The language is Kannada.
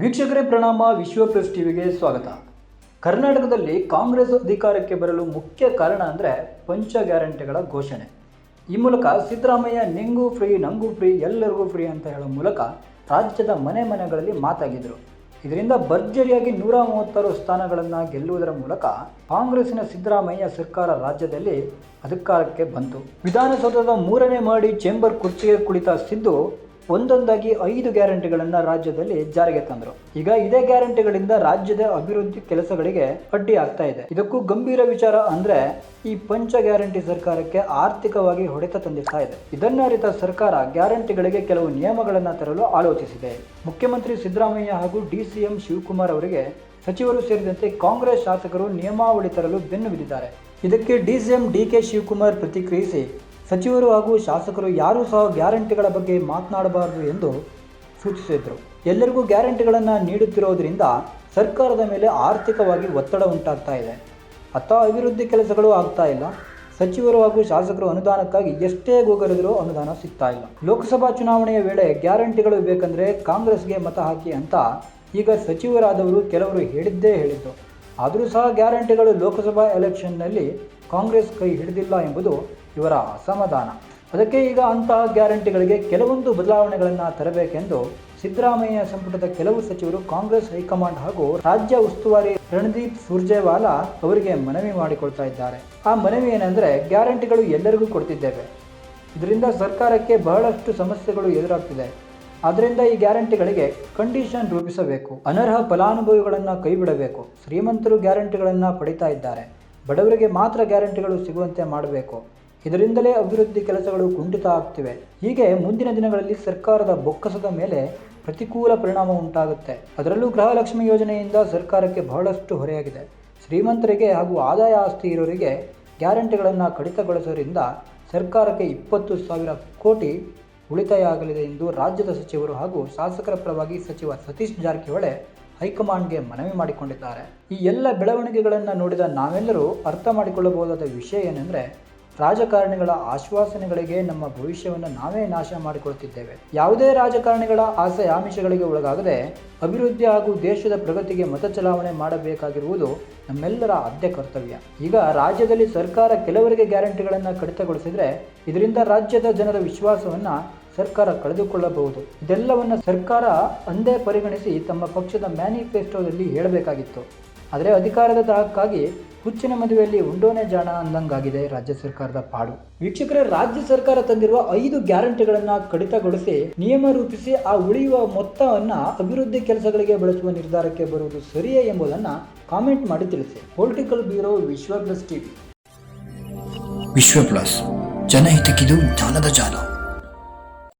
ವೀಕ್ಷಕರೇ ಪ್ರಣಾಮ. ವಿಶ್ವ ಪ್ಲಸ್ ಟಿವಿಗೆ ಸ್ವಾಗತ. ಕರ್ನಾಟಕದಲ್ಲಿ ಕಾಂಗ್ರೆಸ್ ಅಧಿಕಾರಕ್ಕೆ ಬರಲು ಮುಖ್ಯ ಕಾರಣ ಅಂದರೆ ಪಂಚ ಗ್ಯಾರಂಟಿಗಳ ಘೋಷಣೆ. ಈ ಮೂಲಕ ಸಿದ್ದರಾಮಯ್ಯ ನಿಂಗೂ ಫ್ರೀ ನಂಗೂ ಫ್ರೀ ಎಲ್ಲರಿಗೂ ಫ್ರೀ ಅಂತ ಹೇಳೋ ಮೂಲಕ ರಾಜ್ಯದ ಮನೆ ಮನೆಗಳಲ್ಲಿ ಮಾತಾಗಿದ್ದರು. ಇದರಿಂದ ಭರ್ಜರಿಯಾಗಿ 136 ಸ್ಥಾನಗಳನ್ನು ಗೆಲ್ಲುವುದರ ಮೂಲಕ ಕಾಂಗ್ರೆಸ್ಸಿನ ಸಿದ್ದರಾಮಯ್ಯ ಸರ್ಕಾರ ರಾಜ್ಯದಲ್ಲಿ ಅಧಿಕಾರಕ್ಕೆ ಬಂತು. ವಿಧಾನಸೌಧದ 3ನೇ ಮಹಡಿ ಚೇಂಬರ್ ಕುರ್ಚಿಗೆ ಕುಳಿತ ಸಿದ್ದು ಒಂದೊಂದಾಗಿ 5 ಗ್ಯಾರಂಟಿಗಳನ್ನು ರಾಜ್ಯದಲ್ಲಿ ಜಾರಿಗೆ ತಂದರು. ಈಗ ಇದೇ ಗ್ಯಾರಂಟಿಗಳಿಂದ ರಾಜ್ಯದ ಅಭಿವೃದ್ಧಿ ಕೆಲಸಗಳಿಗೆ ಅಡ್ಡಿ ಆಗ್ತಾ ಇದೆ. ಇದಕ್ಕೂ ಗಂಭೀರ ವಿಚಾರ ಅಂದ್ರೆ ಈ ಪಂಚ ಗ್ಯಾರಂಟಿ ಸರ್ಕಾರಕ್ಕೆ ಆರ್ಥಿಕವಾಗಿ ಹೊಡೆತ ತಂದಿರ್ತಾ ಇದೆ. ಇದನ್ನರಿತ ಸರ್ಕಾರ ಗ್ಯಾರಂಟಿಗಳಿಗೆ ಕೆಲವು ನಿಯಮಗಳನ್ನು ತರಲು ಆಲೋಚಿಸಿದೆ. ಮುಖ್ಯಮಂತ್ರಿ ಸಿದ್ದರಾಮಯ್ಯ ಹಾಗೂ ಡಿಸಿಎಂ ಶಿವಕುಮಾರ್ ಅವರಿಗೆ ಸಚಿವರು ಸೇರಿದಂತೆ ಕಾಂಗ್ರೆಸ್ ಶಾಸಕರು ನಿಯಮಾವಳಿ ತರಲು ಬೆನ್ನು ಬಿದ್ದಿದ್ದಾರೆ. ಇದಕ್ಕೆ ಡಿಸಿಎಂ ಡಿಕೆ ಶಿವಕುಮಾರ್ ಪ್ರತಿಕ್ರಿಯಿಸಿ, ಸಚಿವರು ಹಾಗೂ ಶಾಸಕರು ಯಾರೂ ಸಹ ಗ್ಯಾರಂಟಿಗಳ ಬಗ್ಗೆ ಮಾತನಾಡಬಾರದು ಎಂದು ಸೂಚಿಸಿದರು. ಎಲ್ಲರಿಗೂ ಗ್ಯಾರಂಟಿಗಳನ್ನು ನೀಡುತ್ತಿರೋದ್ರಿಂದ ಸರ್ಕಾರದ ಮೇಲೆ ಆರ್ಥಿಕವಾಗಿ ಒತ್ತಡ ಉಂಟಾಗ್ತಾ ಇದೆ. ಅತ್ತ ಅಭಿವೃದ್ಧಿ ಕೆಲಸಗಳು ಆಗ್ತಾ ಇಲ್ಲ. ಸಚಿವರು ಹಾಗೂ ಶಾಸಕರು ಅನುದಾನಕ್ಕಾಗಿ ಎಷ್ಟೇ ಗೋಗರಿದರೂ ಅನುದಾನ ಸಿಗ್ತಾ ಇಲ್ಲ. ಲೋಕಸಭಾ ಚುನಾವಣೆಯ ವೇಳೆ ಗ್ಯಾರಂಟಿಗಳು ಬೇಕಂದರೆ ಕಾಂಗ್ರೆಸ್ಗೆ ಮತ ಹಾಕಿ ಅಂತ ಈಗ ಸಚಿವರಾದವರು ಕೆಲವರು ಹೇಳಿದ್ದು. ಆದರೂ ಸಹ ಗ್ಯಾರಂಟಿಗಳು ಲೋಕಸಭಾ ಎಲೆಕ್ಷನ್ನಲ್ಲಿ ಕಾಂಗ್ರೆಸ್ ಕೈ ಹಿಡಿದಿಲ್ಲ ಎಂಬುದು ಇವರ ಅಸಮಾಧಾನ. ಅದಕ್ಕೆ ಈಗ ಅಂತಹ ಗ್ಯಾರಂಟಿಗಳಿಗೆ ಕೆಲವೊಂದು ಬದಲಾವಣೆಗಳನ್ನು ತರಬೇಕೆಂದು ಸಿದ್ದರಾಮಯ್ಯ ಸಂಪುಟದ ಕೆಲವು ಸಚಿವರು ಕಾಂಗ್ರೆಸ್ ಹೈಕಮಾಂಡ್ ಹಾಗೂ ರಾಜ್ಯ ಉಸ್ತುವಾರಿ ರಣದೀಪ್ ಸುರ್ಜೇವಾಲಾ ಅವರಿಗೆ ಮನವಿ ಮಾಡಿಕೊಳ್ತಾ ಇದ್ದಾರೆ. ಆ ಮನವಿ ಏನೆಂದರೆ, ಗ್ಯಾರಂಟಿಗಳು ಎಲ್ಲರಿಗೂ ಕೊಡ್ತಿದ್ದೇವೆ, ಇದರಿಂದ ಸರ್ಕಾರಕ್ಕೆ ಬಹಳಷ್ಟು ಸಮಸ್ಯೆಗಳು ಎದುರಾಗ್ತಿದೆ. ಆದ್ದರಿಂದ ಈ ಗ್ಯಾರಂಟಿಗಳಿಗೆ ಕಂಡೀಷನ್ ರೂಪಿಸಬೇಕು. ಅನರ್ಹ ಫಲಾನುಭವಿಗಳನ್ನು ಕೈಬಿಡಬೇಕು. ಶ್ರೀಮಂತರು ಗ್ಯಾರಂಟಿಗಳನ್ನು ಪಡಿತಾ ಇದ್ದಾರೆ, ಬಡವರಿಗೆ ಮಾತ್ರ ಗ್ಯಾರಂಟಿಗಳು ಸಿಗುವಂತೆ ಮಾಡಬೇಕು. ಇದರಿಂದಲೇ ಅಭಿವೃದ್ಧಿ ಕೆಲಸಗಳು ಕುಂಠಿತ ಆಗ್ತಿವೆ. ಹೀಗೆ ಮುಂದಿನ ದಿನಗಳಲ್ಲಿ ಸರ್ಕಾರದ ಬೊಕ್ಕಸದ ಮೇಲೆ ಪ್ರತಿಕೂಲ ಪರಿಣಾಮ ಉಂಟಾಗುತ್ತೆ. ಅದರಲ್ಲೂ ಗೃಹಲಕ್ಷ್ಮಿ ಯೋಜನೆಯಿಂದ ಸರ್ಕಾರಕ್ಕೆ ಬಹಳಷ್ಟು ಹೊರೆಯಾಗಿದೆ. ಶ್ರೀಮಂತರಿಗೆ ಹಾಗೂ ಆದಾಯ ಆಸ್ತಿ ಇರೋರಿಗೆ ಗ್ಯಾರಂಟಿಗಳನ್ನು ಕಡಿತಗೊಳಿಸೋದ್ರಿಂದ ಸರ್ಕಾರಕ್ಕೆ 20,000 ಕೋಟಿ ಉಳಿತಾಯ ಆಗಲಿದೆ ಎಂದು ರಾಜ್ಯದ ಸಚಿವರು ಹಾಗೂ ಶಾಸಕರ ಪರವಾಗಿ ಸಚಿವ ಸತೀಶ್ ಜಾರಕಿಹೊಳಿ ಹೈಕಮಾಂಡ್ಗೆ ಮನವಿ ಮಾಡಿಕೊಂಡಿದ್ದಾರೆ. ಈ ಎಲ್ಲ ಬೆಳವಣಿಗೆಗಳನ್ನು ನೋಡಿದ ನಾವೆಲ್ಲರೂ ಅರ್ಥ ಮಾಡಿಕೊಳ್ಳಬಹುದಾದ ವಿಷಯ ಏನೆಂದರೆ, ರಾಜಕಾರಣಿಗಳ ಆಶ್ವಾಸನೆಗಳಿಗೆ ನಮ್ಮ ಭವಿಷ್ಯವನ್ನು ನಾವೇ ನಾಶ ಮಾಡಿಕೊಳ್ಳುತ್ತಿದ್ದೇವೆ. ಯಾವುದೇ ರಾಜಕಾರಣಿಗಳ ಆಸೆ ಆಮಿಷಗಳಿಗೆ ಒಳಗಾಗದೆ ಅಭಿವೃದ್ಧಿ ಹಾಗೂ ದೇಶದ ಪ್ರಗತಿಗೆ ಮತ ಚಲಾವಣೆ ಮಾಡಬೇಕಾಗಿರುವುದು ನಮ್ಮೆಲ್ಲರ ಆದ್ಯ ಕರ್ತವ್ಯ. ಈಗ ರಾಜ್ಯದಲ್ಲಿ ಸರ್ಕಾರ ಕೆಲವರಿಗೆ ಗ್ಯಾರಂಟಿಗಳನ್ನು ಕಡಿತಗೊಳಿಸಿದರೆ ಇದರಿಂದ ರಾಜ್ಯದ ಜನರ ವಿಶ್ವಾಸವನ್ನು ಸರ್ಕಾರ ಕಳೆದುಕೊಳ್ಳಬಹುದು. ಇದೆಲ್ಲವನ್ನು ಸರ್ಕಾರ ಅಂದೇ ಪರಿಗಣಿಸಿ ತಮ್ಮ ಪಕ್ಷದ ಮ್ಯಾನಿಫೆಸ್ಟೋದಲ್ಲಿ ಹೇಳಬೇಕಾಗಿತ್ತು. ಆದರೆ ಅಧಿಕಾರದ ದಾಹಕ್ಕಾಗಿ ಹುಚ್ಚಿನ ಮದುವೆಯಲ್ಲಿ ಉಂಡೋನೆ ಜಾಣ ಅಂದಂಗಾಗಿದೆ ರಾಜ್ಯ ಸರ್ಕಾರದ ಪಾಡು. ವೀಕ್ಷಕರೇ, ರಾಜ್ಯ ಸರ್ಕಾರ ತಂದಿರುವ 5 ಗ್ಯಾರಂಟಿಗಳನ್ನು ಕಡಿತಗೊಳಿಸಿ ನಿಯಮ ರೂಪಿಸಿ ಆ ಉಳಿಯುವ ಮೊತ್ತವನ್ನು ಅಭಿವೃದ್ಧಿ ಕೆಲಸಗಳಿಗೆ ಬಳಸುವ ನಿರ್ಧಾರಕ್ಕೆ ಬರುವುದು ಸರಿಯೇ ಎಂಬುದನ್ನು ಕಾಮೆಂಟ್ ಮಾಡಿ ತಿಳಿಸಿ. ಪೊಲಿಟಿಕಲ್ ಬ್ಯೂರೋ, ವಿಶ್ವ ಪ್ಲಸ್ ಟಿವಿ. ವಿಶ್ವ ಪ್ಲಸ್, ಜನಹಿತಕ್ಕಿದು ಜ್ಞಾನದ ಜಾಲ.